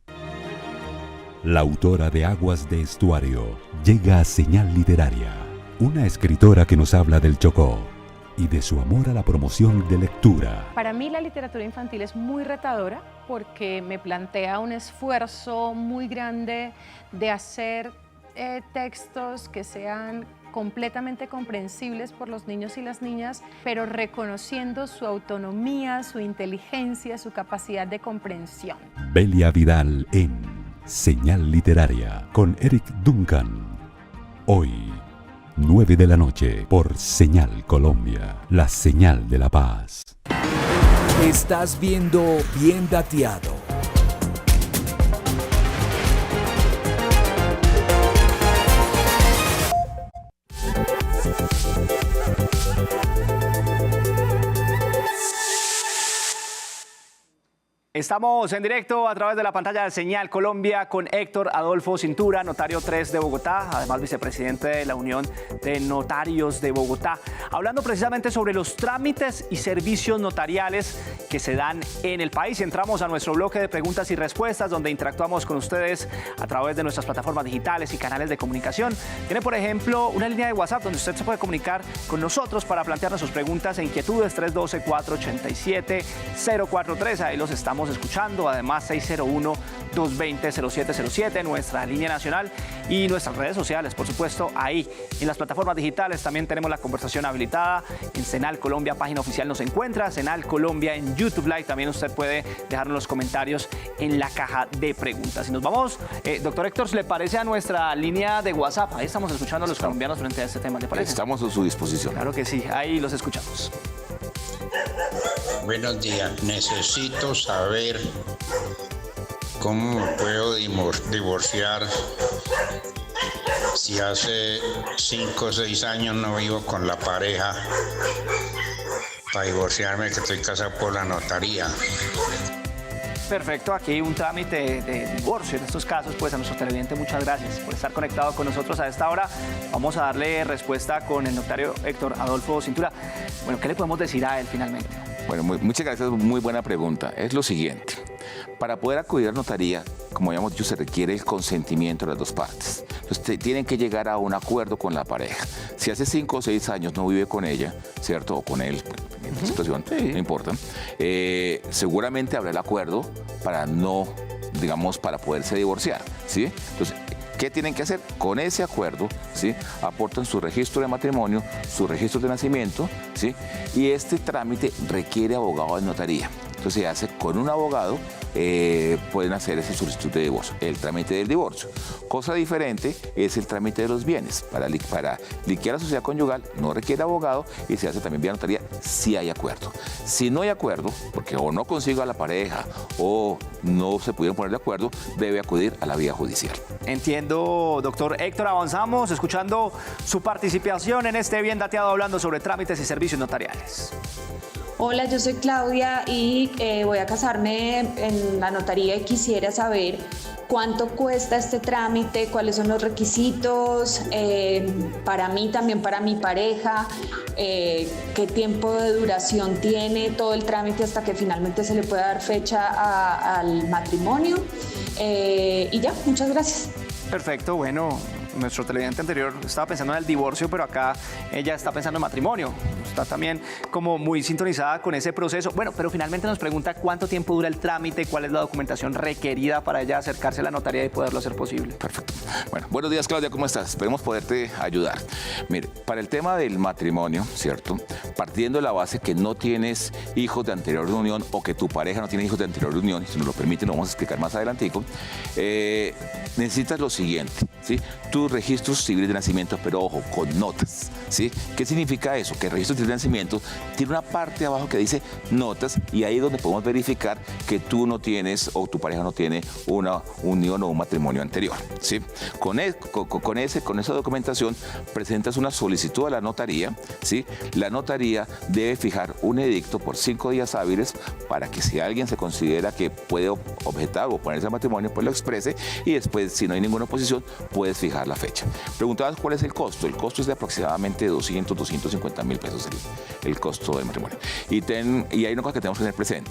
Speaker 9: La autora de Aguas de Estuario llega a Señal Literaria, una escritora que nos habla del Chocó y de su amor a la promoción de lectura.
Speaker 11: Para mí la literatura infantil es muy retadora porque me plantea un esfuerzo muy grande de hacer textos que sean completamente comprensibles por los niños y las niñas, pero reconociendo su autonomía, su inteligencia, su capacidad de comprensión.
Speaker 9: Belia Vidal en Señal Literaria con Eric Duncan. Hoy, 9 de la noche, por Señal Colombia, la señal de la paz.
Speaker 7: Estás viendo Bien Dateado.
Speaker 1: Estamos en directo a través de la pantalla de Señal Colombia con Héctor Adolfo Cintura, notario 3 de Bogotá, además vicepresidente de la Unión de Notarios de Bogotá, hablando precisamente sobre los trámites y servicios notariales que se dan en el país. Entramos a nuestro bloque de preguntas y respuestas, donde interactuamos con ustedes a través de nuestras plataformas digitales y canales de comunicación. Tiene, por ejemplo, una línea de WhatsApp donde usted se puede comunicar con nosotros para plantearnos sus preguntas e inquietudes, 312-487-043. Ahí los estamos escuchando, además 601-220-0707, nuestra línea nacional, y nuestras redes sociales, por supuesto, ahí en las plataformas digitales también tenemos la conversación habilitada. En Senal Colombia, página oficial, nos encuentra, Senal Colombia en YouTube Live, también usted puede dejarnos los comentarios en la caja de preguntas. Y nos vamos, doctor Héctor, ¿le parece a nuestra línea de WhatsApp? Ahí estamos escuchando a los colombianos frente a este tema, ¿le parece?
Speaker 4: Estamos a su disposición.
Speaker 1: Claro que sí, ahí los escuchamos.
Speaker 12: Buenos días, necesito saber cómo me puedo divorciar si hace 5 o 6 años no vivo con la pareja para divorciarme, que estoy casado por la notaría.
Speaker 1: Perfecto, aquí un trámite de divorcio en estos casos. Pues a nuestro televidente, muchas gracias por estar conectado con nosotros a esta hora. Vamos a darle respuesta con el notario Héctor Adolfo Cintura. Bueno, ¿qué le podemos decir a él finalmente?
Speaker 4: Bueno, muchas gracias, muy buena pregunta. Es lo siguiente, para poder acudir a notaría, como habíamos dicho, se requiere el consentimiento de las dos partes. Entonces tienen que llegar a un acuerdo con la pareja. Si hace 5 o 6 años no vive con ella, ¿cierto? O con él, en esta situación, no importa. Seguramente habrá el acuerdo para no, digamos, para poderse divorciar, ¿sí? Entonces, ¿qué tienen que hacer? Con ese acuerdo, ¿sí? Aportan su registro de matrimonio, su registro de nacimiento, ¿sí? Y este trámite requiere abogado de notaría. Entonces se hace con un abogado, pueden hacer esa solicitud de divorcio, el trámite del divorcio. Cosa diferente es el trámite de los bienes. Para liquidar la sociedad conyugal no requiere abogado y se hace también vía notaría si hay acuerdo. Si no hay acuerdo, porque o no consigo a la pareja o no se pudieron poner de acuerdo, debe acudir a la vía judicial.
Speaker 1: Entiendo, doctor Héctor. Avanzamos escuchando su participación en este Bien Dateado, hablando sobre trámites y servicios notariales.
Speaker 13: Hola, yo soy Claudia y voy a casarme en la notaría y quisiera saber cuánto cuesta este trámite, cuáles son los requisitos, para mí, también para mi pareja, qué tiempo de duración tiene todo el trámite hasta que finalmente se le pueda dar fecha al matrimonio. Y ya, muchas gracias.
Speaker 1: Perfecto, bueno, nuestro televidente anterior estaba pensando en el divorcio, pero acá ella está pensando en matrimonio. Está también como muy sintonizada con ese proceso. Bueno, pero finalmente nos pregunta cuánto tiempo dura el trámite, cuál es la documentación requerida para ella acercarse a la notaría y poderlo hacer posible.
Speaker 4: Perfecto. Bueno, buenos días, Claudia, ¿cómo estás? Esperemos poderte ayudar. Mire, para el tema del matrimonio, ¿cierto? Partiendo de la base que no tienes hijos de anterior unión o que tu pareja no tiene hijos de anterior unión, si nos lo permite, lo vamos a explicar más adelantico, necesitas lo siguiente, ¿sí? Tus registros civiles de nacimiento, pero ojo, con notas, ¿sí? ¿Qué significa eso? Que el registro civil de nacimiento tiene una parte abajo que dice notas y ahí es donde podemos verificar que tú no tienes o tu pareja no tiene una unión o un matrimonio anterior, ¿sí? Con esa documentación presentas una solicitud a la notaría, ¿sí? La notaría debe fijar un edicto por 5 días hábiles para que si alguien se considera que puede objetar o oponerse al matrimonio, pues lo exprese y después, si no hay ninguna oposición, puedes fijar la fecha. Preguntabas cuál es el costo. El costo es de aproximadamente 250.000 pesos el costo del matrimonio. Y hay una cosa que tenemos que tener presente.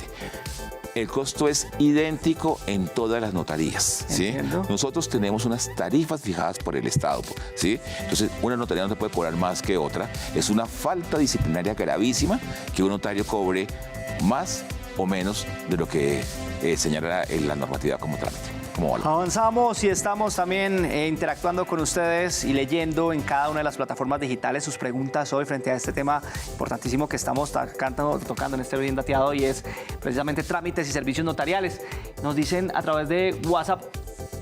Speaker 4: El costo es idéntico en todas las notarías, ¿sí? Nosotros tenemos unas tarifas fijadas por el Estado, ¿sí? Entonces, una notaría no se puede cobrar más que otra. Es una falta disciplinaria gravísima que un notario cobre más o menos de lo que señala la normativa como trámite.
Speaker 1: Avanzamos y estamos también interactuando con ustedes y leyendo en cada una de las plataformas digitales sus preguntas hoy frente a este tema importantísimo que estamos tocando en este Bien Dateado y es precisamente trámites y servicios notariales. Nos dicen a través de WhatsApp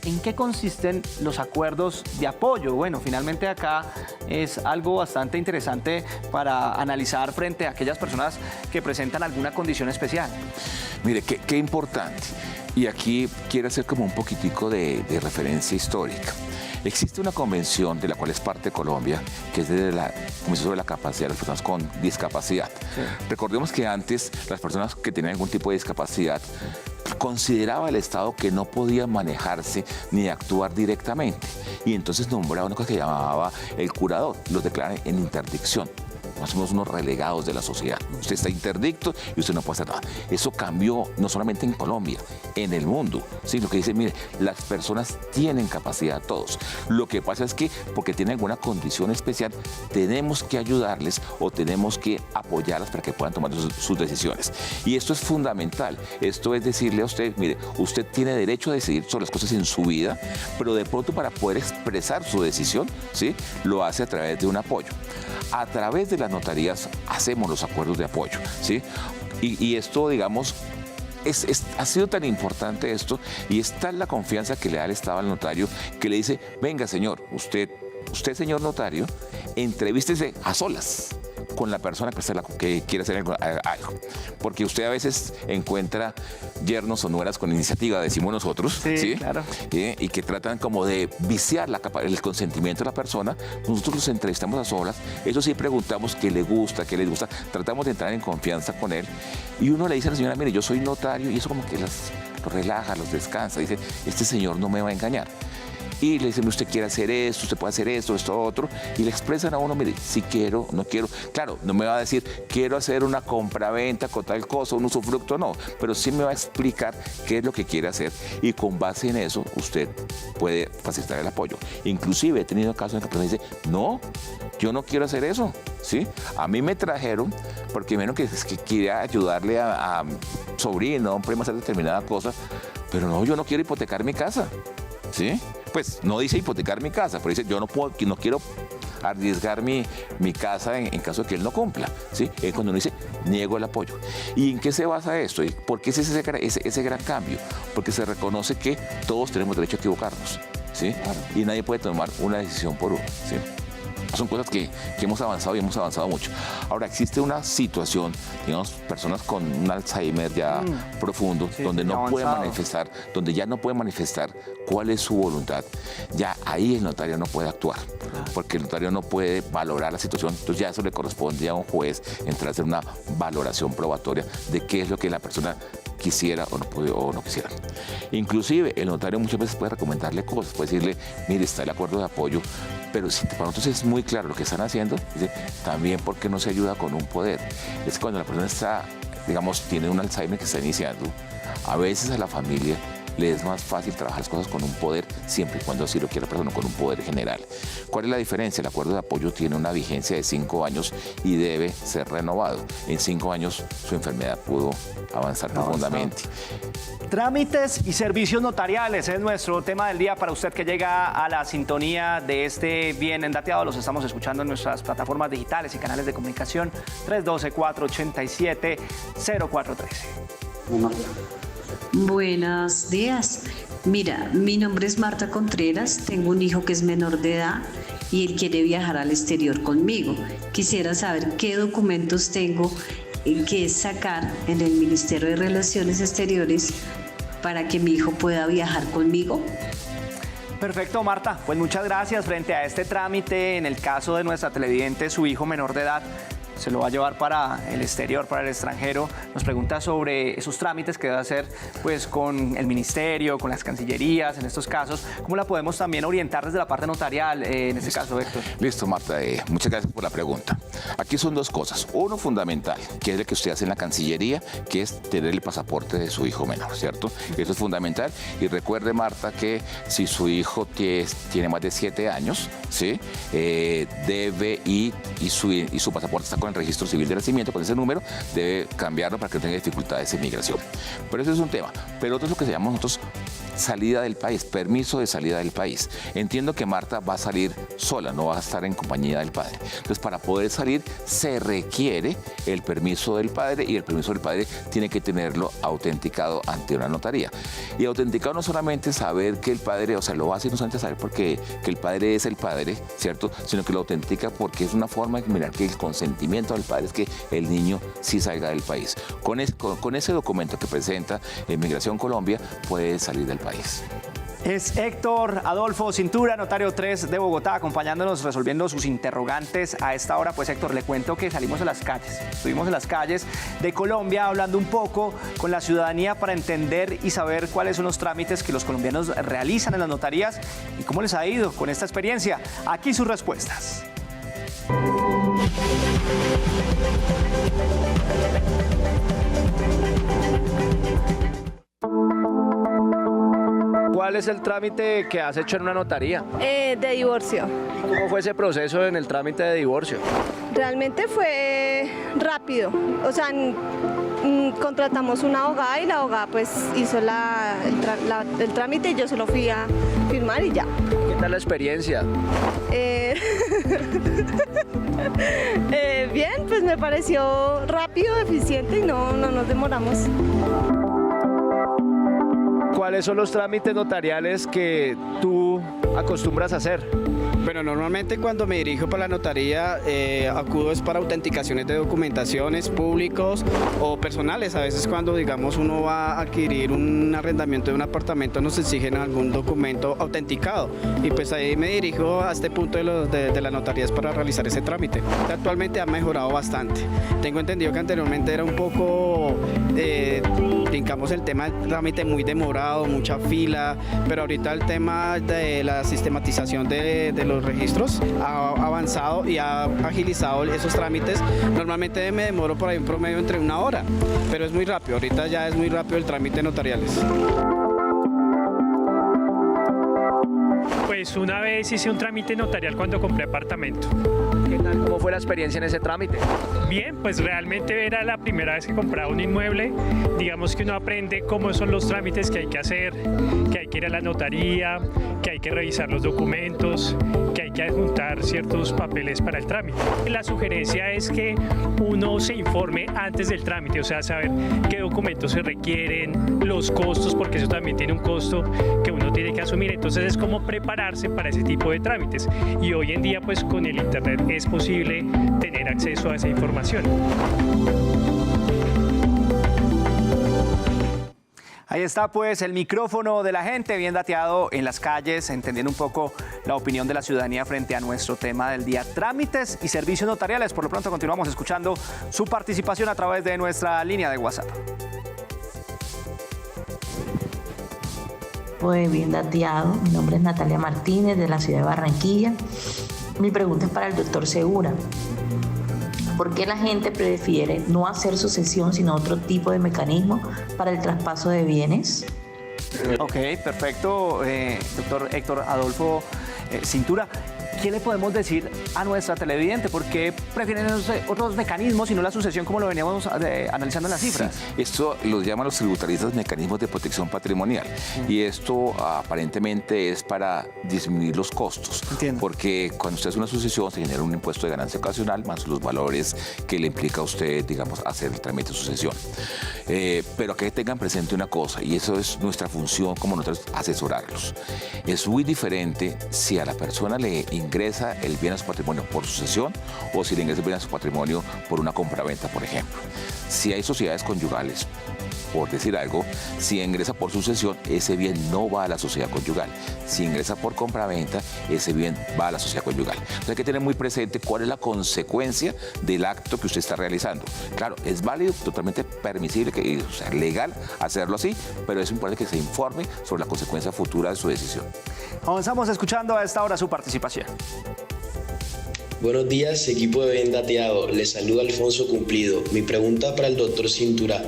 Speaker 1: ¿en qué consisten los acuerdos de apoyo? Bueno, finalmente acá es algo bastante interesante para analizar frente a aquellas personas que presentan alguna condición especial.
Speaker 4: Mire, qué importante. Y aquí quiero hacer como un poquitico de referencia histórica. Existe una convención de la cual es parte Colombia, que es de la Convención sobre la Capacidad de las Personas con Discapacidad. Sí. Recordemos que antes las personas que tenían algún tipo de discapacidad consideraba el Estado que no podía manejarse ni actuar directamente. Y entonces nombraba una cosa que llamaba el curador, los declaran en interdicción. Somos unos relegados de la sociedad. Usted está interdicto y usted no puede hacer nada. Eso cambió no solamente en Colombia, en el mundo. ¿Sí? Lo que dice, mire, las personas tienen capacidad todos. Lo que pasa es que porque tienen alguna condición especial, tenemos que ayudarles o tenemos que apoyarlas para que puedan tomar sus decisiones. Y esto es fundamental. Esto es decirle a usted, mire, usted tiene derecho a decidir sobre las cosas en su vida, pero de pronto para poder expresar su decisión, ¿sí? Lo hace a través de un apoyo. A través de las notarías hacemos los acuerdos de apoyo, ¿sí? Y esto, digamos, ha sido tan importante esto y es tal la confianza que le da el Estado al notario que le dice, venga señor, usted señor notario, entrevístese a solas con la persona que quiere hacer algo. Porque usted a veces encuentra yernos o nueras con iniciativa, decimos nosotros, ¿sí? Claro. Y que tratan como de viciar el consentimiento de la persona. Nosotros los entrevistamos a solas, eso sí preguntamos qué le gusta, qué les gusta, tratamos de entrar en confianza con él y uno le dice a la señora, mire, yo soy notario y eso como que los relaja, los descansa, dice, este señor no me va a engañar. Y le dicen, usted quiere hacer esto, usted puede hacer esto, otro, y le expresan a uno, mire, si quiero, no quiero. Claro, no me va a decir, quiero hacer una compra-venta con tal cosa, un usufructo, no, pero sí me va a explicar qué es lo que quiere hacer y con base en eso usted puede facilitar el apoyo. Inclusive he tenido casos en que la persona dice, no, yo no quiero hacer eso, ¿sí? A mí me trajeron porque menos que quería ayudarle a sobrino, a un primo a hacer determinada cosa, pero no, yo no quiero hipotecar mi casa, ¿sí? Pues no dice hipotecar mi casa, pero dice yo no quiero arriesgar mi casa en caso de que él no cumpla, ¿sí? Es cuando uno dice niego el apoyo. ¿Y en qué se basa esto? ¿Por qué es ese gran cambio? Porque se reconoce que todos tenemos derecho a equivocarnos, ¿sí? Claro. Y nadie puede tomar una decisión por uno, ¿sí? Son cosas que hemos avanzado y hemos avanzado mucho. Ahora, existe una situación, digamos, personas con un Alzheimer ya profundo, sí, donde no puede manifestar, donde ya no puede manifestar cuál es su voluntad. Ya ahí el notario no puede actuar, porque el notario no puede valorar la situación. Entonces ya eso le corresponde a un juez entrar a hacer una valoración probatoria de qué es lo que la persona quisiera o no quisiera. Inclusive el notario muchas veces puede recomendarle cosas, puede decirle, mire, está el acuerdo de apoyo, pero si para nosotros es muy claro lo que están haciendo, dice, también porque no se ayuda con un poder. Es cuando la persona está, digamos, tiene un Alzheimer que está iniciando, a veces a la familia le es más fácil trabajar las cosas con un poder, siempre y cuando así lo quiera la persona, con un poder general. ¿Cuál es la diferencia? El acuerdo de apoyo tiene una vigencia de 5 años y debe ser renovado. En 5 años su enfermedad pudo avanzar profundamente.
Speaker 1: Trámites y servicios notariales es nuestro tema del día para usted que llega a la sintonía de este Bien Dateado. Los estamos escuchando en nuestras plataformas digitales y canales de comunicación 312-487-0413.
Speaker 14: Buenos días. Mira, mi nombre es Marta Contreras, tengo un hijo que es menor de edad y él quiere viajar al exterior conmigo. Quisiera saber qué documentos tengo que sacar en el Ministerio de Relaciones Exteriores para que mi hijo pueda viajar conmigo.
Speaker 1: Perfecto, Marta. Pues muchas gracias. Frente a este trámite, en el caso de nuestra televidente, su hijo menor de edad se lo va a llevar para el exterior, para el extranjero. Nos pregunta sobre esos trámites que debe hacer pues, con el ministerio, con las cancillerías, en estos casos. ¿Cómo la podemos también orientar desde la parte notarial, en este caso, Héctor?
Speaker 4: Listo, Marta. Muchas gracias por la pregunta. Aquí son 2 cosas. Uno fundamental, que es el que usted hace en la Cancillería, que es tener el pasaporte de su hijo menor, ¿cierto? Eso es fundamental. Y recuerde, Marta, que si su hijo tiene más de 7 años, ¿sí? Debe ir y su pasaporte está con el registro civil de nacimiento, con ese número, debe cambiarlo para que no tenga dificultades en migración. Pero eso es un tema. Pero otro es lo que se llama nosotros salida del país, permiso de salida del país. Entiendo que Marta va a salir sola, no va a estar en compañía del padre. Entonces, para poder salir se requiere el permiso del padre y el permiso del padre tiene que tenerlo autenticado ante una notaría. Y autenticado no solamente saber que el padre, o sea, lo hace no solamente saber porque que el padre es el padre, ¿cierto? Sino que lo autentica porque es una forma de mirar que el consentimiento del padre es que el niño sí salga del país. Con ese documento que presenta Migración Colombia puede salir del país.
Speaker 1: Es Héctor Adolfo Cintura, notario 3 de Bogotá, acompañándonos, resolviendo sus interrogantes a esta hora. Pues Héctor, le cuento que salimos a las calles, estuvimos en las calles de Colombia hablando un poco con la ciudadanía para entender y saber cuáles son los trámites que los colombianos realizan en las notarías y cómo les ha ido con esta experiencia. Aquí sus respuestas. ¿Cuál es el trámite que has hecho en una notaría?
Speaker 15: De divorcio.
Speaker 1: ¿Y cómo fue ese proceso en el trámite de divorcio?
Speaker 15: Realmente fue rápido. O sea, contratamos una abogada y la abogada pues hizo el trámite y yo solo fui a firmar y ya.
Speaker 1: ¿Qué tal la experiencia?
Speaker 15: Bien, pues me pareció rápido, eficiente y no nos demoramos.
Speaker 1: ¿Cuáles son los trámites notariales que tú acostumbras a hacer?
Speaker 16: Bueno, normalmente cuando me dirijo para la notaría acudo es para autenticaciones de documentaciones públicos o personales. A veces cuando digamos uno va a adquirir un arrendamiento de un apartamento nos exigen algún documento autenticado y pues ahí me dirijo a este punto de las notarías para realizar ese trámite. Actualmente ha mejorado bastante. Tengo entendido que anteriormente era un poco, brincamos el tema del trámite muy demorado, mucha fila, pero ahorita el tema de la sistematización de los registros ha avanzado y ha agilizado esos trámites. Normalmente me demoro por ahí un promedio entre 1 hora, pero es muy rápido, ahorita ya es muy rápido el trámite notariales.
Speaker 17: Pues una vez hice un trámite notarial cuando compré apartamento.
Speaker 1: ¿Qué tal? ¿Cómo fue la experiencia en ese trámite?
Speaker 17: Bien, pues realmente era la primera vez que compraba un inmueble. Digamos que uno aprende cómo son los trámites que hay que hacer, que hay que ir a la notaría, que hay que revisar los documentos, que hay que adjuntar ciertos papeles para el trámite. La sugerencia es que uno se informe antes del trámite, o sea, saber qué documentos se requieren, los costos, porque eso también tiene un costo que uno tiene que asumir. Entonces es como prepararse para ese tipo de trámites. Y hoy en día, pues con el internet es posible tener acceso a esa información.
Speaker 1: Ahí está pues el micrófono de la gente bien dateado en las calles, entendiendo un poco la opinión de la ciudadanía frente a nuestro tema del día, trámites y servicios notariales. Por lo pronto continuamos escuchando su participación a través de nuestra línea de WhatsApp.
Speaker 18: Pues bien dateado, mi nombre es Natalia Martínez de la ciudad de Barranquilla. Mi pregunta es para el doctor Segura. ¿Por qué la gente prefiere no hacer sucesión sino otro tipo de mecanismo para el traspaso de bienes?
Speaker 1: Ok, perfecto, doctor Héctor Adolfo Cintura. ¿Qué le podemos decir a nuestra televidente? ¿Por qué prefieren otros mecanismos y no la sucesión como lo veníamos analizando en las cifras?
Speaker 4: Sí, esto lo llaman los tributaristas mecanismos de protección patrimonial. Y esto aparentemente es para disminuir los costos.
Speaker 1: Entiendo.
Speaker 4: Porque cuando usted hace una sucesión se genera un impuesto de ganancia ocasional más los valores que le implica a usted, digamos, hacer el trámite de sucesión. Pero que tengan presente una cosa, y eso es nuestra función como nosotros, asesorarlos. Es muy diferente si a la persona le ingresa el bien a su patrimonio por sucesión o si le ingresa el bien a su patrimonio por una compraventa, por ejemplo. Si hay sociedades conyugales, por decir algo, si ingresa por sucesión, ese bien no va a la sociedad conyugal. Si ingresa por compraventa, ese bien va a la sociedad conyugal. Entonces hay que tener muy presente cuál es la consecuencia del acto que usted está realizando. Claro, es válido, totalmente permisible, o sea, legal hacerlo así, pero es importante que se informe sobre la consecuencia futura de su decisión.
Speaker 1: Avanzamos escuchando a esta hora su participación.
Speaker 19: Buenos días, equipo de Bien Dateado. Les saluda Alfonso Cumplido. Mi pregunta para el doctor Cintura: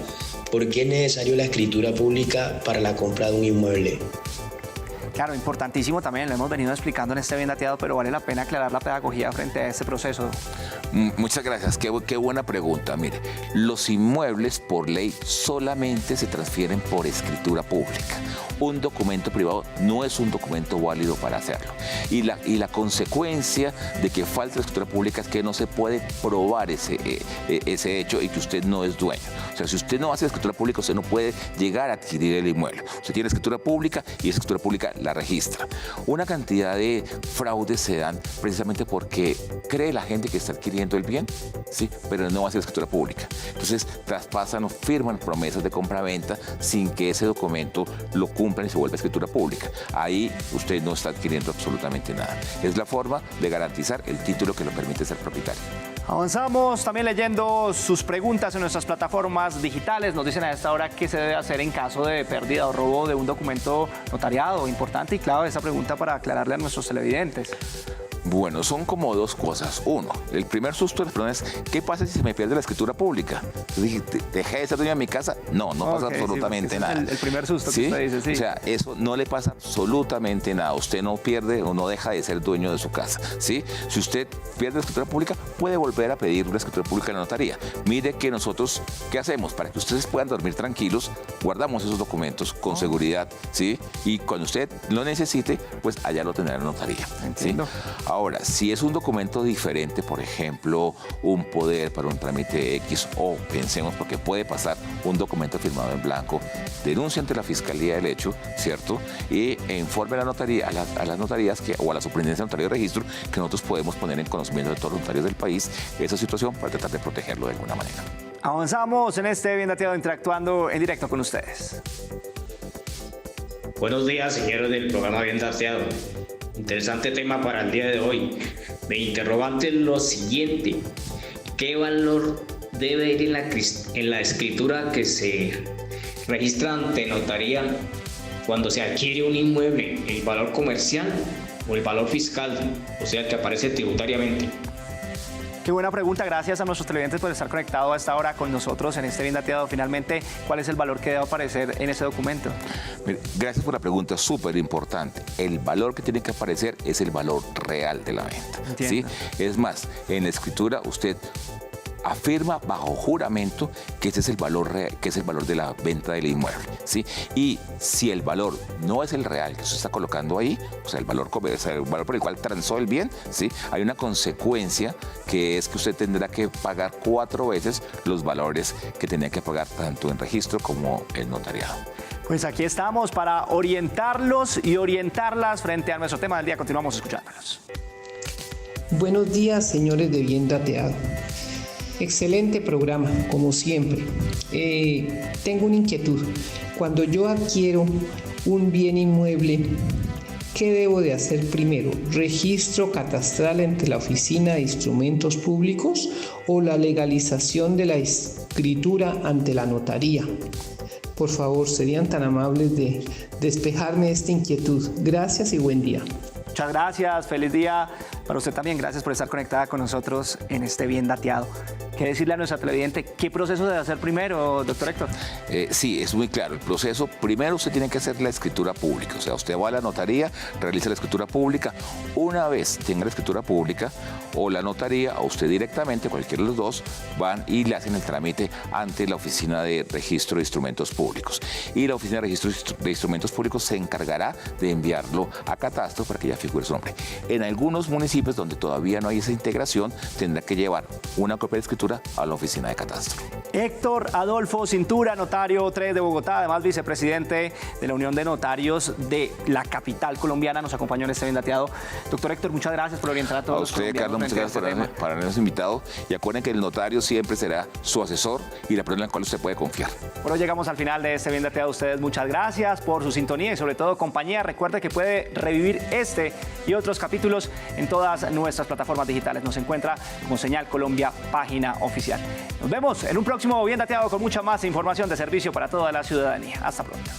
Speaker 19: ¿por qué es necesario la escritura pública para la compra de un inmueble?
Speaker 1: Claro, importantísimo también, lo hemos venido explicando en este Bien Dateado, pero vale la pena aclarar la pedagogía frente a este proceso.
Speaker 4: Muchas gracias, qué buena pregunta. Mire, los inmuebles por ley solamente se transfieren por escritura pública. Un documento privado no es un documento válido para hacerlo. Y la consecuencia de que falte la escritura pública es que no se puede probar ese hecho y que usted no es dueño. O sea, si usted no hace escritura pública, usted no puede llegar a adquirir el inmueble. Usted tiene escritura pública y esa escritura pública la registra. Una cantidad de fraudes se dan precisamente porque cree la gente que está adquiriendo el bien, ¿sí? Pero no hace la escritura pública. Entonces traspasan o firman promesas de compraventa sin que ese documento lo cumplan y se vuelva escritura pública. Ahí usted no está adquiriendo absolutamente nada. Es la forma de garantizar el título que lo permite ser propietario.
Speaker 1: Avanzamos también leyendo sus preguntas en nuestras plataformas digitales. Nos dicen a esta hora qué se debe hacer en caso de pérdida o robo de un documento notariado. Importante y clave esa pregunta para aclararle a nuestros televidentes.
Speaker 4: Bueno, son como dos cosas. Uno, el primer susto de las personas es: ¿qué pasa si se me pierde la escritura pública? Yo dije, ¿dejé de ser dueño de mi casa? No pasa absolutamente nada.
Speaker 1: El primer susto
Speaker 4: ¿sí?
Speaker 1: que usted dice, sí.
Speaker 4: O sea, eso no le pasa absolutamente nada. Usted no pierde o no deja de ser dueño de su casa, ¿sí? Si usted pierde la escritura pública, puede volver a pedir una escritura pública en la notaría. Mire que nosotros, ¿qué hacemos? Para que ustedes puedan dormir tranquilos, guardamos esos documentos con seguridad, ¿sí? Y cuando usted lo necesite, pues allá lo tendrá en la notaría.
Speaker 1: Entiendo.
Speaker 4: ¿Sí? Ahora, si es un documento diferente, por ejemplo, un poder para un trámite X, o pensemos, porque puede pasar, un documento firmado en blanco, denuncia ante la Fiscalía del hecho, ¿cierto? Y informe a la notaría, a las notarías o a la Superintendencia de Notario de Registro, que nosotros podemos poner en conocimiento de todos los notarios del país esa situación para tratar de protegerlo de alguna manera.
Speaker 1: Avanzamos en este Bien Dateado, interactuando en directo con ustedes.
Speaker 20: Buenos días, señores del programa Bien Dateado. Interesante tema para el día de hoy. Mi interrogante es lo siguiente: ¿qué valor debe ir en la escritura que se registra ante notaría cuando se adquiere un inmueble? ¿El valor comercial o el valor fiscal? O sea, que aparece tributariamente.
Speaker 1: Qué buena pregunta, gracias a nuestros televidentes por estar conectados a esta hora con nosotros en este Bien Dateado. Finalmente, ¿cuál es el valor que debe aparecer en ese documento?
Speaker 4: Gracias por la pregunta, súper importante. El valor que tiene que aparecer es el valor real de la venta, ¿sí? Es más, en la escritura usted afirma bajo juramento que ese es el valor real, que es el valor de la venta del inmueble, ¿sí? Y si el valor no es el real que usted está colocando ahí, o sea, el valor por el cual transó el bien, ¿sí? Hay una consecuencia que es que usted tendrá que pagar 4 veces los valores que tenía que pagar tanto en registro como en notariado.
Speaker 1: Pues aquí estamos para orientarlos y orientarlas frente a nuestro tema del día. Continuamos escuchándolos.
Speaker 21: Buenos días, señores de Bien Dateado. Excelente programa, como siempre. Tengo una inquietud. Cuando yo adquiero un bien inmueble, ¿qué debo de hacer primero? ¿Registro catastral ante la Oficina de Instrumentos Públicos o la legalización de la escritura ante la notaría? Por favor, serían tan amables de despejarme esta inquietud. Gracias y buen día.
Speaker 1: Muchas gracias, feliz día para usted también. Gracias por estar conectada con nosotros en este Bien Dateado. ¿Qué decirle a nuestra televidente? ¿Qué proceso debe hacer primero, doctor Héctor?
Speaker 4: Sí, es muy claro. El proceso, primero usted tiene que hacer la escritura pública. O sea, usted va a la notaría, realiza la escritura pública. Una vez tenga la escritura pública o la notaría, o usted directamente, cualquiera de los dos, van y le hacen el trámite ante la Oficina de Registro de Instrumentos Públicos. Y la Oficina de Registro de Instrumentos Públicos se encargará de enviarlo a Catastro para que ya figure su nombre. En algunos municipios donde todavía no hay esa integración, tendrá que llevar una copia de escritura a la Oficina de Catastro.
Speaker 1: Héctor Adolfo Cintura, notario 3 de Bogotá, además vicepresidente de la Unión de Notarios de la capital colombiana, nos acompañó en este Bien Dateado. Doctor Héctor, muchas gracias por orientar a todos.
Speaker 4: A usted, Carlos, muchas gracias por habernos invitado. Y acuerden que el notario siempre será su asesor y la persona en la cual usted puede confiar.
Speaker 1: Bueno, llegamos al final de este Bien Dateado. Ustedes muchas gracias por su sintonía y sobre todo compañía. Recuerde que puede revivir este y otros capítulos en todas nuestras plataformas digitales. Nos encuentra como Señal Colombia, página oficial. Nos vemos en un próximo Bien Dateado con mucha más información de servicio para toda la ciudadanía. Hasta pronto.